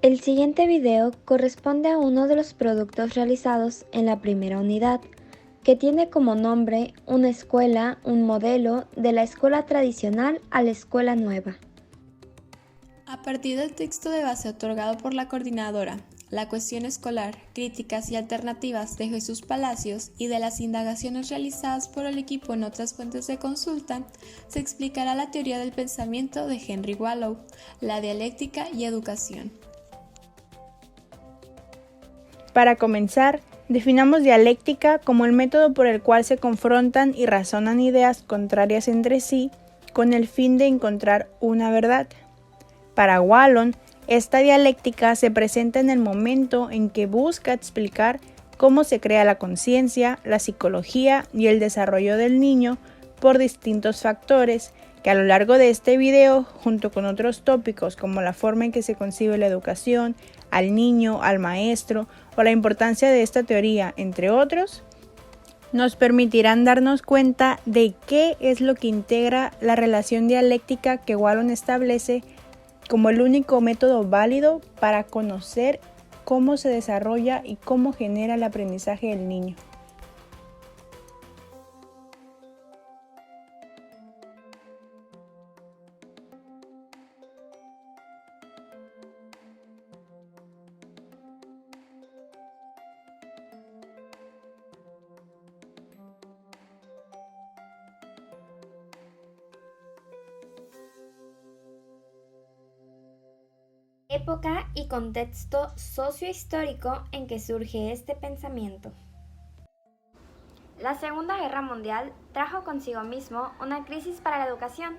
El siguiente video corresponde a uno de los productos realizados en la primera unidad, que tiene como nombre Una escuela, un modelo de la escuela tradicional a la escuela nueva. A partir del texto de base otorgado por la coordinadora, La cuestión escolar, críticas y alternativas de Jesús Palacios y de las indagaciones realizadas por el equipo en otras fuentes de consulta, se explicará la teoría del pensamiento de Henry Wallow, la dialéctica y educación. Para comenzar, definamos dialéctica como el método por el cual se confrontan y razonan ideas contrarias entre sí con el fin de encontrar una verdad. Para Wallow, esta dialéctica se presenta en el momento en que busca explicar cómo se crea la conciencia, la psicología y el desarrollo del niño por distintos factores que a lo largo de este video, junto con otros tópicos como la forma en que se concibe la educación, al niño, al maestro o la importancia de esta teoría, entre otros, nos permitirán darnos cuenta de qué es lo que integra la relación dialéctica que Wallow establece como el único método válido para conocer cómo se desarrolla y cómo genera el aprendizaje del niño. Época y contexto sociohistórico en que surge este pensamiento. La Segunda Guerra Mundial trajo consigo mismo una crisis para la educación.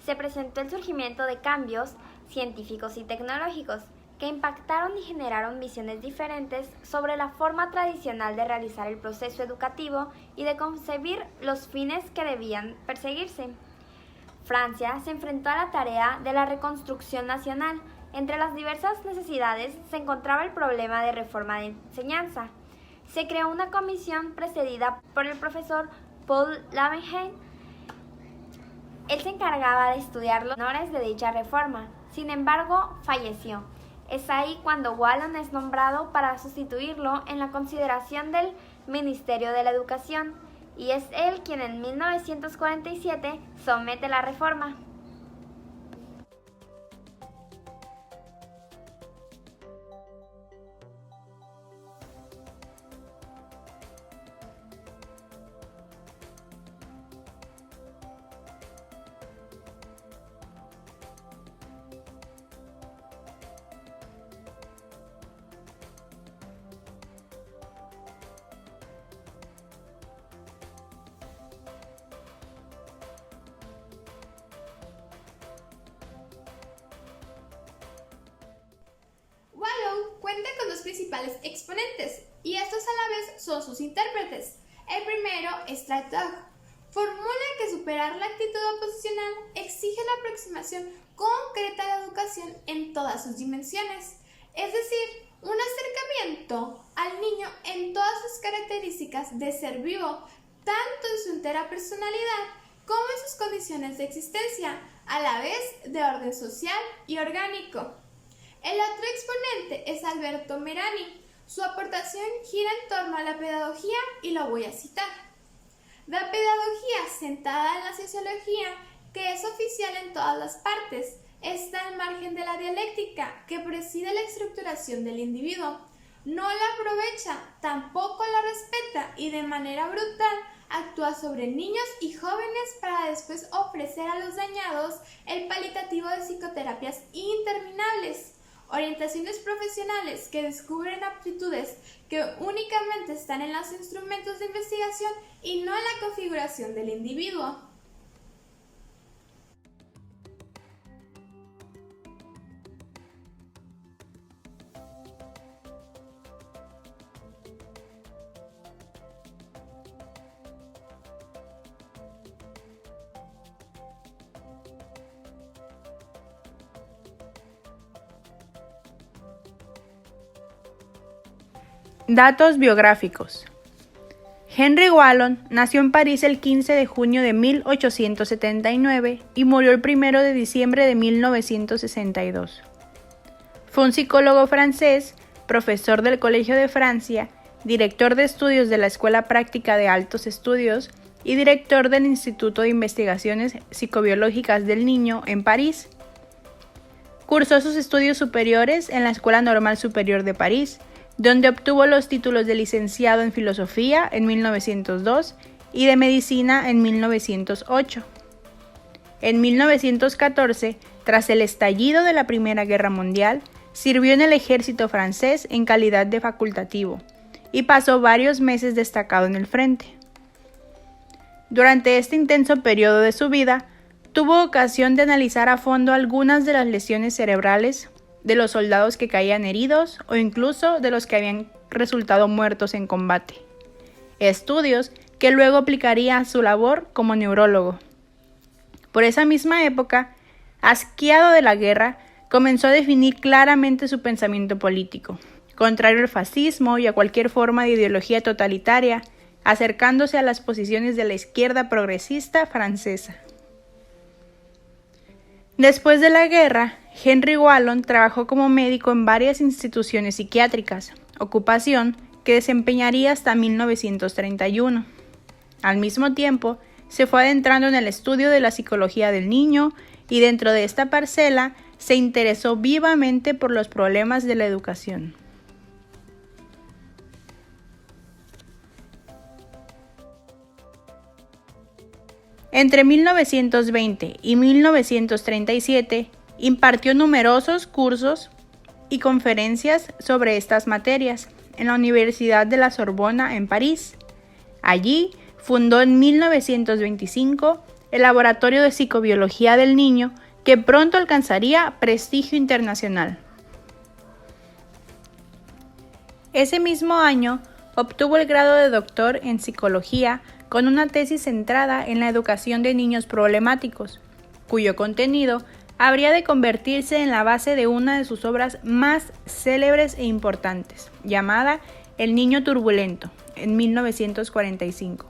Se presentó el surgimiento de cambios científicos y tecnológicos que impactaron y generaron visiones diferentes sobre la forma tradicional de realizar el proceso educativo y de concebir los fines que debían perseguirse. Francia se enfrentó a la tarea de la reconstrucción nacional. Entre las diversas necesidades se encontraba el problema de reforma de enseñanza. Se creó una comisión presidida por el profesor Paul Lavenheim. Él se encargaba de estudiar los honores de dicha reforma. Sin embargo, falleció. Es ahí cuando Wallow es nombrado para sustituirlo en la consideración del Ministerio de la Educación, y es él quien en 1947 somete la reforma. Wallow cuenta con dos principales exponentes, y estos a la vez son sus intérpretes. El primero es Traitog. Formula que superar la actitud oposicional exige la aproximación concreta a la educación en todas sus dimensiones, es decir, un acercamiento al niño en todas sus características de ser vivo, tanto en su entera personalidad como en sus condiciones de existencia, a la vez de orden social y orgánico. El otro exponente es Alberto Merani. Su aportación gira en torno a la pedagogía y lo voy a citar. La pedagogía, sentada en la sociología, que es oficial en todas las partes, está al margen de la dialéctica, que preside la estructuración del individuo. No la aprovecha, tampoco la respeta y de manera brutal actúa sobre niños y jóvenes para después ofrecer a los dañados el paliativo de psicoterapias interminables. Orientaciones profesionales que descubren aptitudes que únicamente están en los instrumentos de investigación y no en la configuración del individuo. Datos biográficos. Henry Wallon nació en París el 15 de junio de 1879 y murió el 1 de diciembre de 1962. Fue un psicólogo francés, profesor del Colegio de Francia, director de estudios de la Escuela Práctica de Altos Estudios y director del Instituto de Investigaciones Psicobiológicas del Niño en París. Cursó sus estudios superiores en la Escuela Normal Superior de París, donde obtuvo los títulos de licenciado en Filosofía en 1902 y de Medicina en 1908. En 1914, tras el estallido de la Primera Guerra Mundial, sirvió en el ejército francés en calidad de facultativo y pasó varios meses destacado en el frente. Durante este intenso periodo de su vida, tuvo ocasión de analizar a fondo algunas de las lesiones cerebrales de los soldados que caían heridos o incluso de los que habían resultado muertos en combate. Estudios que luego aplicaría a su labor como neurólogo. Por esa misma época, asqueado de la guerra, comenzó a definir claramente su pensamiento político, contrario al fascismo y a cualquier forma de ideología totalitaria, acercándose a las posiciones de la izquierda progresista francesa. Después de la guerra, Henry Wallon trabajó como médico en varias instituciones psiquiátricas, ocupación que desempeñaría hasta 1931. Al mismo tiempo, se fue adentrando en el estudio de la psicología del niño y dentro de esta parcela se interesó vivamente por los problemas de la educación. Entre 1920 y 1937 impartió numerosos cursos y conferencias sobre estas materias en la Universidad de la Sorbona en París. Allí fundó en 1925 el Laboratorio de Psicobiología del Niño, que pronto alcanzaría prestigio internacional. Ese mismo año obtuvo el grado de doctor en psicología con una tesis centrada en la educación de niños problemáticos, cuyo contenido habría de convertirse en la base de una de sus obras más célebres e importantes, llamada El niño turbulento, en 1945.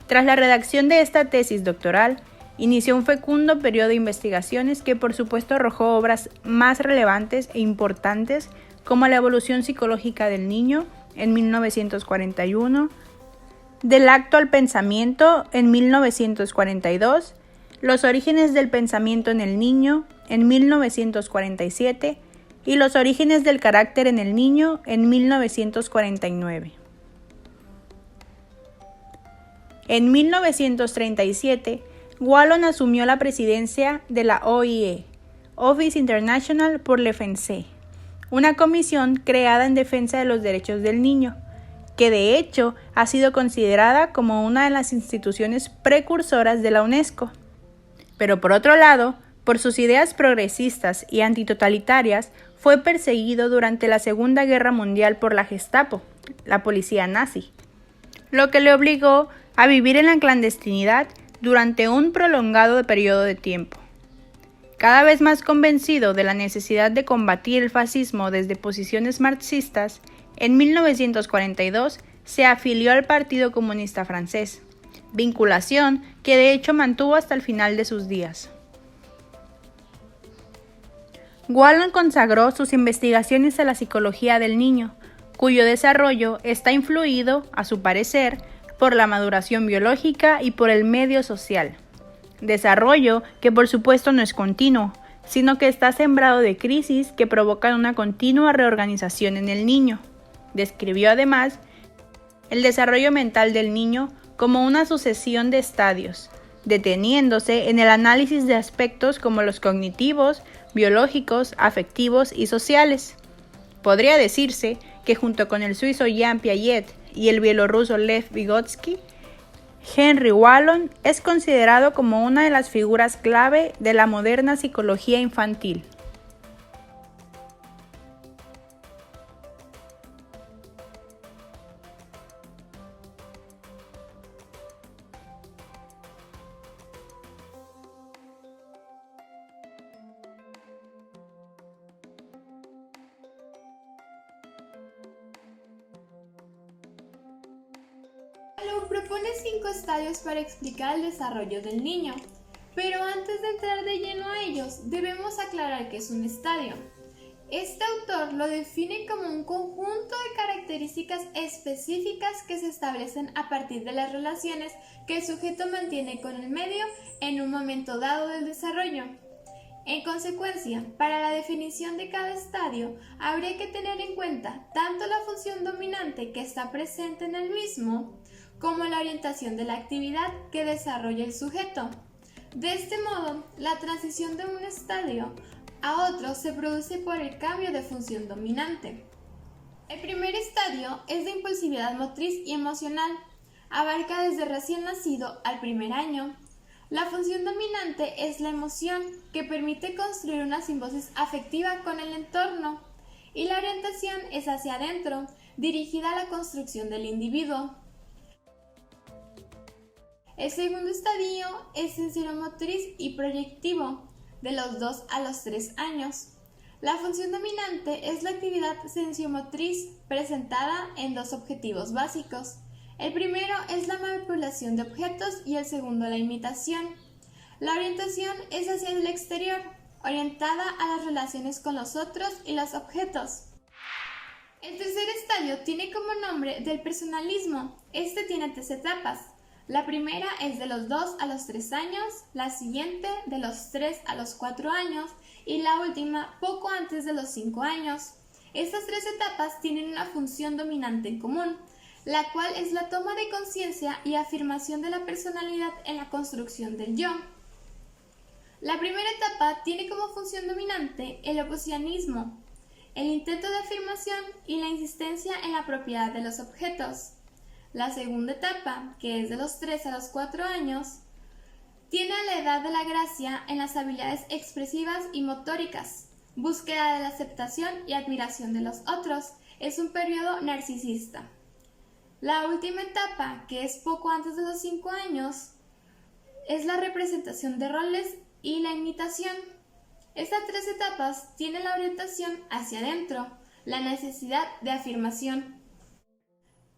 Tras la redacción de esta tesis doctoral, inició un fecundo periodo de investigaciones que por supuesto arrojó obras más relevantes e importantes como La evolución psicológica del niño, en 1941, Del acto al pensamiento, en 1942, Los orígenes del pensamiento en el niño, en 1947, y Los orígenes del carácter en el niño, en 1949. En 1937, Wallon asumió la presidencia de la OIE, Office International pour l'Enfance, una comisión creada en defensa de los derechos del niño, que de hecho ha sido considerada como una de las instituciones precursoras de la UNESCO. Pero por otro lado, por sus ideas progresistas y antitotalitarias, fue perseguido durante la Segunda Guerra Mundial por la Gestapo, la policía nazi, lo que le obligó a vivir en la clandestinidad durante un prolongado periodo de tiempo. Cada vez más convencido de la necesidad de combatir el fascismo desde posiciones marxistas, en 1942 se afilió al Partido Comunista Francés, vinculación que de hecho mantuvo hasta el final de sus días. Wallon consagró sus investigaciones a la psicología del niño, cuyo desarrollo está influido, a su parecer, por la maduración biológica y por el medio social. Desarrollo que por supuesto no es continuo, sino que está sembrado de crisis que provocan una continua reorganización en el niño. Describió además el desarrollo mental del niño como una sucesión de estadios, deteniéndose en el análisis de aspectos como los cognitivos, biológicos, afectivos y sociales. Podría decirse que junto con el suizo Jean Piaget y el bielorruso Lev Vygotsky, Henry Wallon es considerado como una de las figuras clave de la moderna psicología infantil. propone 5 estadios para explicar el desarrollo del niño, pero antes de entrar de lleno a ellos, debemos aclarar qué es un estadio. Este autor lo define como un conjunto de características específicas que se establecen a partir de las relaciones que el sujeto mantiene con el medio en un momento dado del desarrollo. En consecuencia, para la definición de cada estadio, habría que tener en cuenta tanto la función dominante que está presente en el mismo, como la orientación de la actividad que desarrolla el sujeto. De este modo, la transición de un estadio a otro se produce por el cambio de función dominante. El primer estadio es de impulsividad motriz y emocional. Abarca desde recién nacido al primer año. La función dominante es la emoción, que permite construir una simbiosis afectiva con el entorno, y la orientación es hacia adentro, dirigida a la construcción del individuo. El segundo estadio es sensorimotriz y proyectivo, de los 2 a los 3 años. La función dominante es la actividad sensorimotriz presentada en 2 objetivos básicos. El primero es la manipulación de objetos y el segundo la imitación. La orientación es hacia el exterior, orientada a las relaciones con los otros y los objetos. El tercer estadio tiene como nombre del personalismo. Este tiene 3 etapas. La primera es de los 2 a los 3 años, la siguiente de los 3 a los 4 años y la última poco antes de los 5 años. Estas 3 etapas tienen una función dominante en común, la cual es la toma de conciencia y afirmación de la personalidad en la construcción del yo. La primera etapa tiene como función dominante el oposicionismo, el intento de afirmación y la insistencia en la propiedad de los objetos. La segunda etapa, que es de los 3 a los 4 años, tiene la edad de la gracia en las habilidades expresivas y motóricas, búsqueda de la aceptación y admiración de los otros. Es un periodo narcisista. La última etapa, que es poco antes de los 5 años, es la representación de roles y la imitación. Estas 3 etapas tienen la orientación hacia adentro, la necesidad de afirmación.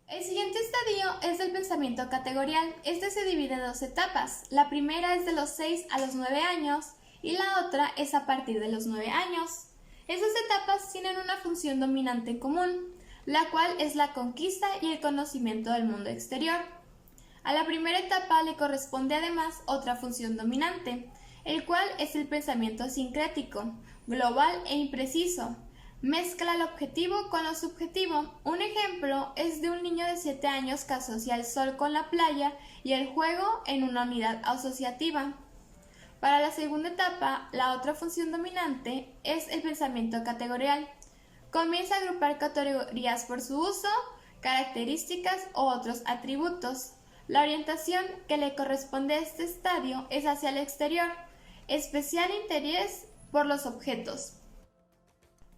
El siguiente estadio es el pensamiento categorial. Este se divide en 2 etapas. La primera es de los 6 a los 9 años y la otra es a partir de los 9 años. Estas etapas tienen una función dominante en común, la cual es la conquista y el conocimiento del mundo exterior. A la primera etapa le corresponde además otra función dominante, el cual es el pensamiento sincrético, global e impreciso. Mezcla el objetivo con lo subjetivo. Un ejemplo es de un niño de 7 años que asocia el sol con la playa y el juego en una unidad asociativa. Para la segunda etapa, la otra función dominante es el pensamiento categorial. Comienza a agrupar categorías por su uso, características o otros atributos. La orientación que le corresponde a este estadio es hacia el exterior, especial interés por los objetos.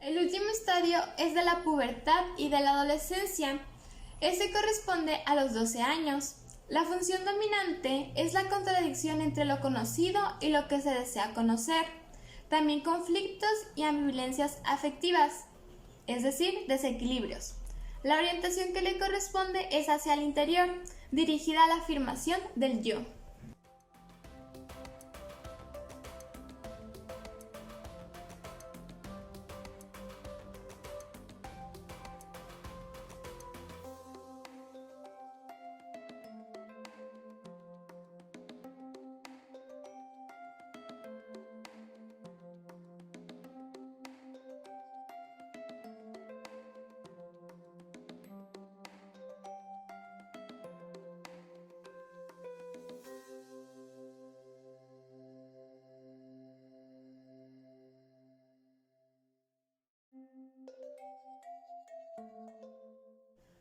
El último estadio es de la pubertad y de la adolescencia. Este corresponde a los 12 años. La función dominante es la contradicción entre lo conocido y lo que se desea conocer. También conflictos y ambivalencias afectivas, es decir, desequilibrios. La orientación que le corresponde es hacia el interior, dirigida a la afirmación del yo.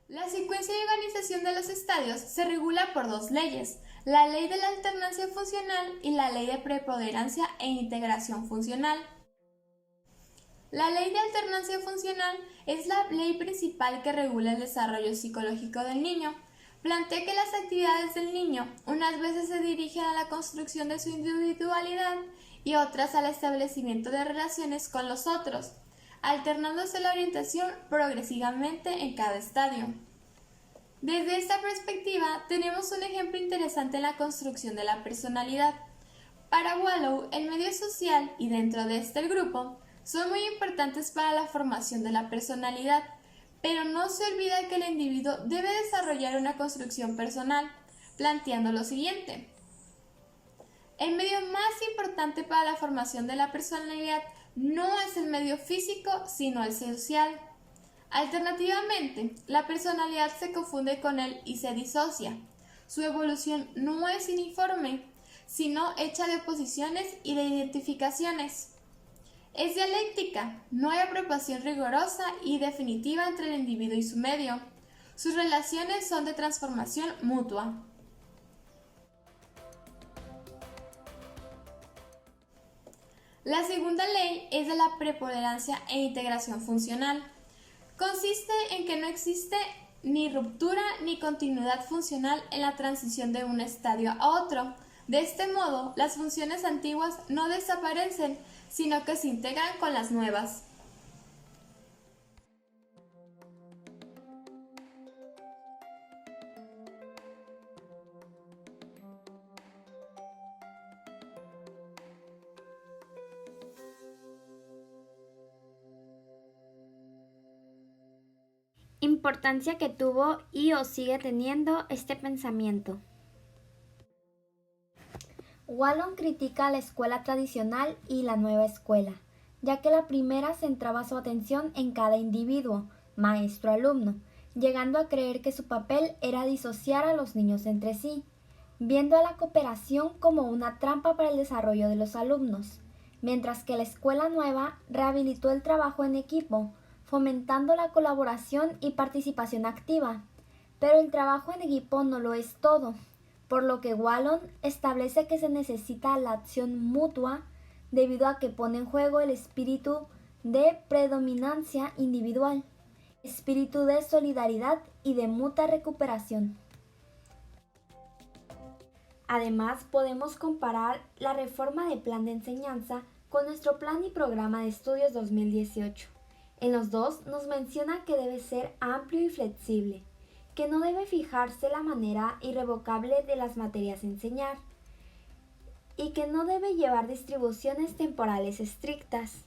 La secuencia y organización de los estadios se regula por 2 leyes, la ley de la alternancia funcional y la ley de preponderancia e integración funcional. La ley de alternancia funcional es la ley principal que regula el desarrollo psicológico del niño. Plantea que las actividades del niño unas veces se dirigen a la construcción de su individualidad y otras al establecimiento de relaciones con los otros, alternándose la orientación progresivamente en cada estadio. Desde esta perspectiva, tenemos un ejemplo interesante en la construcción de la personalidad. Para Wallow, el medio social y dentro de este el grupo son muy importantes para la formación de la personalidad, pero no se olvida que el individuo debe desarrollar una construcción personal, planteando lo siguiente. El medio más importante para la formación de la personalidad no es el medio físico, sino el social. Alternativamente, la personalidad se confunde con él y se disocia. Su evolución no es uniforme, sino hecha de oposiciones y de identificaciones. Es dialéctica, no hay apropiación rigurosa y definitiva entre el individuo y su medio. Sus relaciones son de transformación mutua. La segunda ley es de la preponderancia e integración funcional. Consiste en que no existe ni ruptura ni continuidad funcional en la transición de un estadio a otro. De este modo, las funciones antiguas no desaparecen, sino que se integran con las nuevas. Importancia que tuvo y o sigue teniendo este pensamiento. Wallon critica la escuela tradicional y la nueva escuela, ya que la primera centraba su atención en cada individuo, maestro-alumno, llegando a creer que su papel era disociar a los niños entre sí, viendo a la cooperación como una trampa para el desarrollo de los alumnos, mientras que la escuela nueva rehabilitó el trabajo en equipo, fomentando la colaboración y participación activa. Pero el trabajo en equipo no lo es todo, por lo que Wallon establece que se necesita la acción mutua debido a que pone en juego el espíritu de predominancia individual, espíritu de solidaridad y de mutua recuperación. Además, podemos comparar la reforma de plan de enseñanza con nuestro plan y programa de estudios 2018. En los dos nos menciona que debe ser amplio y flexible, que no debe fijarse la manera irrevocable de las materias a enseñar y que no debe llevar distribuciones temporales estrictas.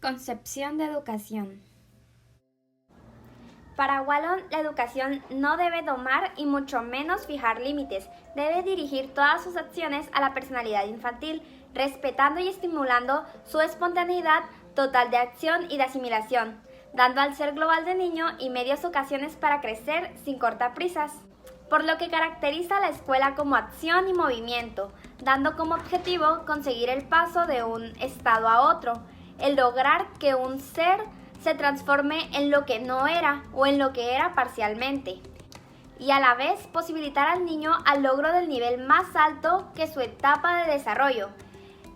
Concepción de educación. Para Wallon, la educación no debe domar y mucho menos fijar límites, debe dirigir todas sus acciones a la personalidad infantil, respetando y estimulando su espontaneidad total de acción y de asimilación, dando al ser global del niño y medias ocasiones para crecer sin cortaprisas. Por lo que caracteriza a la escuela como acción y movimiento, dando como objetivo conseguir el paso de un estado a otro, el lograr que un ser se transforme en lo que no era o en lo que era parcialmente, y a la vez posibilitar al niño al logro del nivel más alto que su etapa de desarrollo.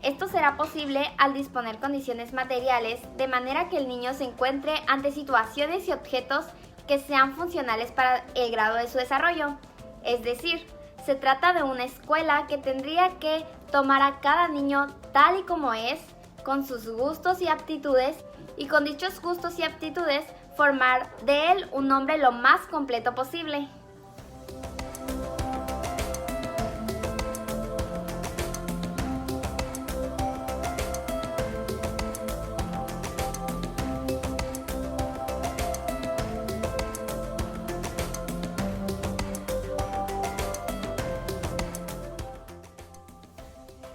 Esto será posible al disponer condiciones materiales de manera que el niño se encuentre ante situaciones y objetos que sean funcionales para el grado de su desarrollo. Es decir, se trata de una escuela que tendría que tomar a cada niño tal y como es, con sus gustos y aptitudes, y con dichos gustos y aptitudes formar de él un hombre lo más completo posible.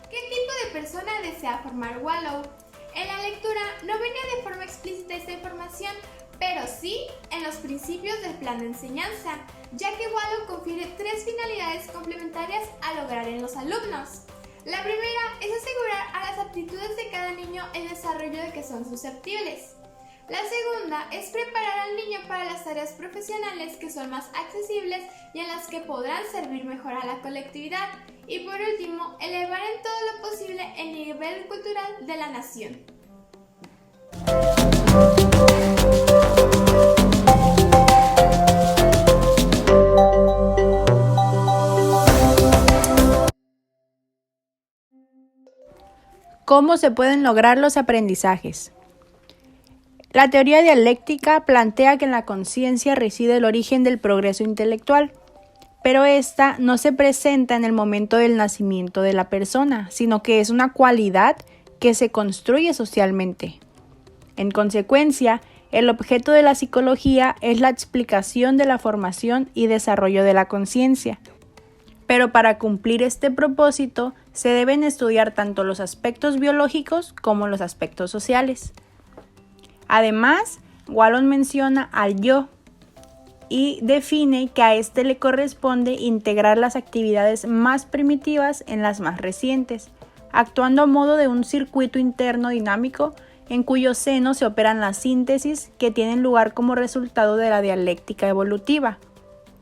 ¿Qué tipo de persona desea formar Wallow? En la lectura no venía de forma explícita esta información, pero sí en los principios del plan de enseñanza, ya que Wallon confiere 3 finalidades complementarias a lograr en los alumnos. La primera es asegurar a las aptitudes de cada niño el desarrollo de que son susceptibles. La segunda es preparar al niño para las tareas profesionales que son más accesibles y en las que podrán servir mejor a la colectividad. Y por último, elevar en todo lo posible el nivel cultural de la nación. ¿Cómo se pueden lograr los aprendizajes? La teoría dialéctica plantea que en la conciencia reside el origen del progreso intelectual, pero esta no se presenta en el momento del nacimiento de la persona, sino que es una cualidad que se construye socialmente. En consecuencia, el objeto de la psicología es la explicación de la formación y desarrollo de la conciencia. Pero para cumplir este propósito, se deben estudiar tanto los aspectos biológicos como los aspectos sociales. Además, Wallon menciona al yo y define que a este le corresponde integrar las actividades más primitivas en las más recientes, actuando a modo de un circuito interno dinámico en cuyo seno se operan las síntesis que tienen lugar como resultado de la dialéctica evolutiva.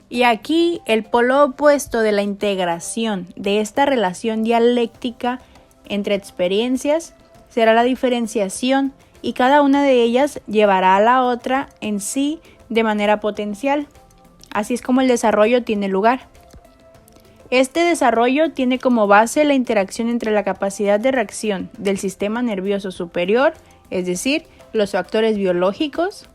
Y aquí el polo opuesto de la integración de esta relación dialéctica entre experiencias será la diferenciación, y cada una de ellas llevará a la otra en sí de manera potencial. Así es como el desarrollo tiene lugar. Este desarrollo tiene como base la interacción entre la capacidad de reacción del sistema nervioso superior, es decir, los factores biológicos,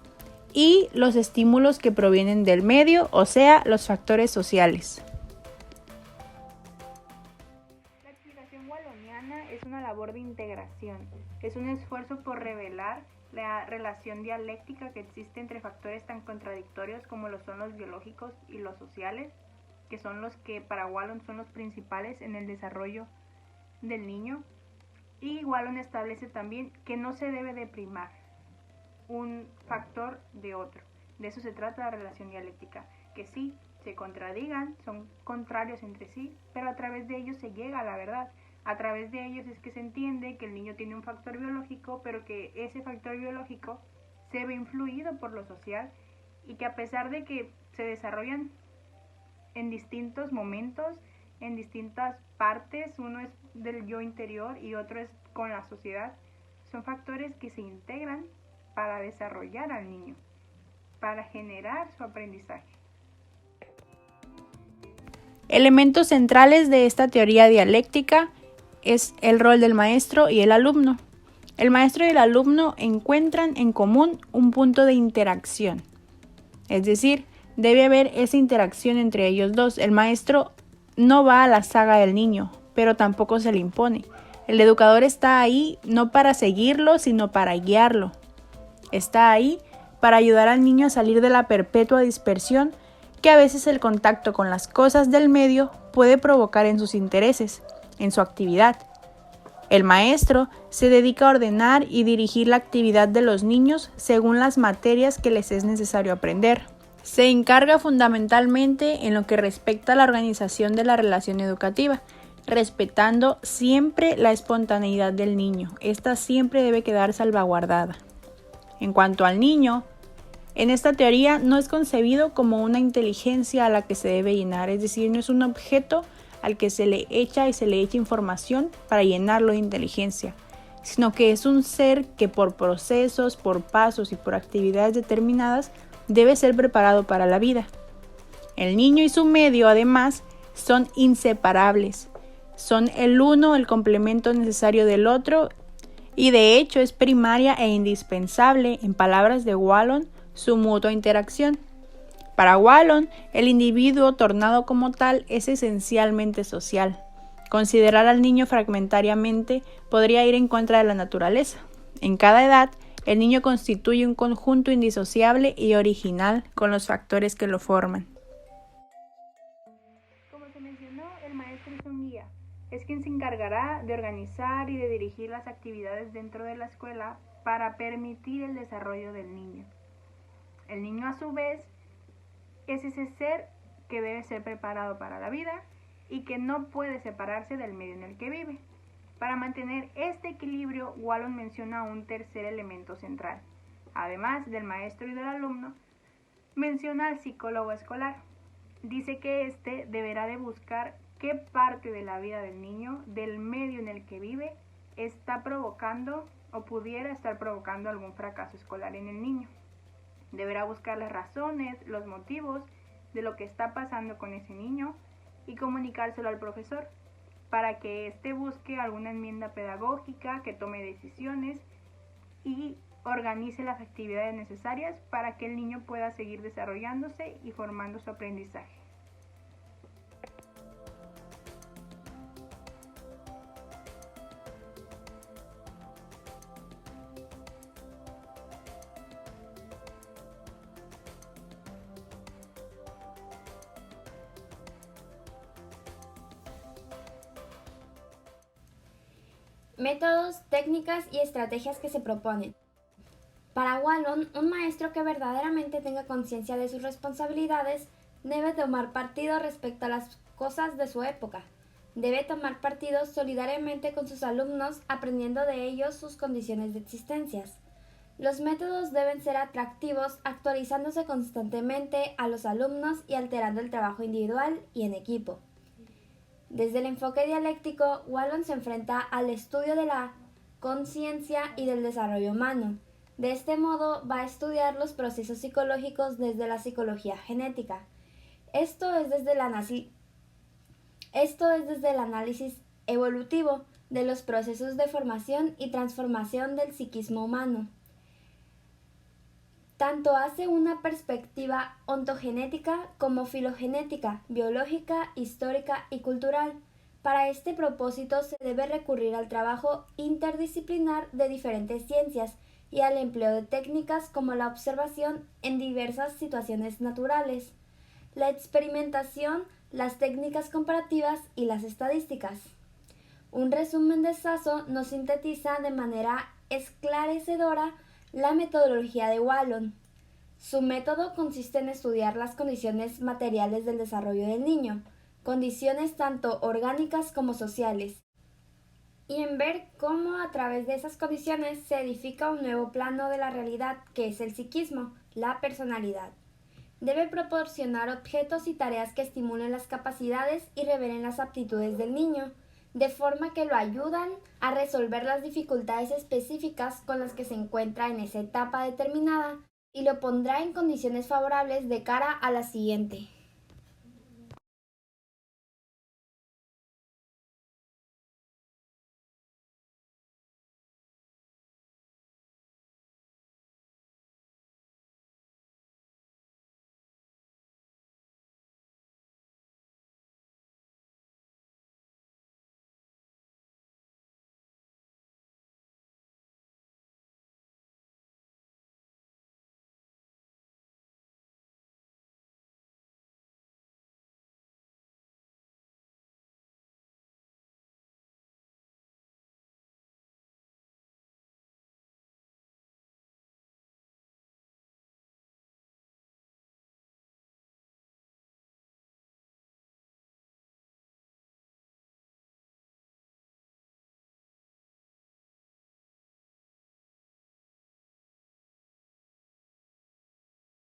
y los estímulos que provienen del medio, o sea, los factores sociales. La explicación walloniana es una labor de integración. Es un esfuerzo por revelar la relación dialéctica que existe entre factores tan contradictorios como lo son los biológicos y los sociales, que son los que para Wallon son los principales en el desarrollo del niño. Y Wallon establece también que no se debe de primar un factor de otro. De eso se trata la relación dialéctica, que sí, se contradigan, son contrarios entre sí, pero a través de ellos se llega a la verdad. A través de ellos es que se entiende que el niño tiene un factor biológico, pero que ese factor biológico se ve influido por lo social y que a pesar de que se desarrollan en distintos momentos, en distintas partes, uno es del yo interior y otro es con la sociedad, son factores que se integran para desarrollar al niño, para generar su aprendizaje. Elementos centrales de esta teoría dialéctica es el rol del maestro y el alumno. El maestro y el alumno encuentran en común un punto de interacción. Es decir, debe haber esa interacción entre ellos dos. El maestro no va a la saga del niño, pero tampoco se le impone. El educador está ahí no para seguirlo, sino para guiarlo. Está ahí para ayudar al niño a salir de la perpetua dispersión que a veces el contacto con las cosas del medio puede provocar en sus intereses, en su actividad. El maestro se dedica a ordenar y dirigir la actividad de los niños según las materias que les es necesario aprender. Se encarga fundamentalmente en lo que respecta a la organización de la relación educativa, respetando siempre la espontaneidad del niño. Esta siempre debe quedar salvaguardada. En cuanto al niño, en esta teoría no es concebido como una inteligencia a la que se debe llenar, es decir, no es un objeto al que se le echa información para llenarlo de inteligencia, sino que es un ser que por procesos, por pasos y por actividades determinadas debe ser preparado para la vida. El niño y su medio, además, son inseparables, son el uno el complemento necesario del otro y de hecho es primaria e indispensable, en palabras de Wallon, su mutua interacción. Para Wallon, el individuo tornado como tal es esencialmente social. Considerar al niño fragmentariamente podría ir en contra de la naturaleza. En cada edad, el niño constituye un conjunto indisociable y original con los factores que lo forman. Como se mencionó, el maestro es un guía. Es quien se encargará de organizar y de dirigir las actividades dentro de la escuela para permitir el desarrollo del niño. El niño, a su vez, es ese ser que debe ser preparado para la vida y que no puede separarse del medio en el que vive. Para mantener este equilibrio, Wallon menciona un tercer elemento central. Además del maestro y del alumno, menciona al psicólogo escolar. Dice que éste deberá de buscar qué parte de la vida del niño, del medio en el que vive, está provocando o pudiera estar provocando algún fracaso escolar en el niño. Deberá buscar las razones, los motivos de lo que está pasando con ese niño y comunicárselo al profesor para que éste busque alguna enmienda pedagógica, que tome decisiones y organice las actividades necesarias para que el niño pueda seguir desarrollándose y formando su aprendizaje. Métodos, técnicas y estrategias que se proponen. Para Wallon, un maestro que verdaderamente tenga conciencia de sus responsabilidades debe tomar partido respecto a las cosas de su época. Debe tomar partido solidariamente con sus alumnos, aprendiendo de ellos sus condiciones de existencia. Los métodos deben ser atractivos, actualizándose constantemente a los alumnos y alterando el trabajo individual y en equipo. Desde el enfoque dialéctico, Wallon se enfrenta al estudio de la conciencia y del desarrollo humano. De este modo, va a estudiar los procesos psicológicos desde la psicología genética. Esto es desde el análisis evolutivo de los procesos de formación y transformación del psiquismo humano. Tanto hace una perspectiva ontogenética como filogenética, biológica, histórica y cultural. Para este propósito se debe recurrir al trabajo interdisciplinar de diferentes ciencias y al empleo de técnicas como la observación en diversas situaciones naturales, la experimentación, las técnicas comparativas y las estadísticas. Un resumen de Sasso nos sintetiza de manera esclarecedora la metodología de Wallon. Su método consiste en estudiar las condiciones materiales del desarrollo del niño, condiciones tanto orgánicas como sociales, y en ver cómo a través de esas condiciones se edifica un nuevo plano de la realidad que es el psiquismo, la personalidad. Debe proporcionar objetos y tareas que estimulen las capacidades y revelen las aptitudes del niño, de forma que lo ayudan a resolver las dificultades específicas con las que se encuentra en esa etapa determinada y lo pondrá en condiciones favorables de cara a la siguiente.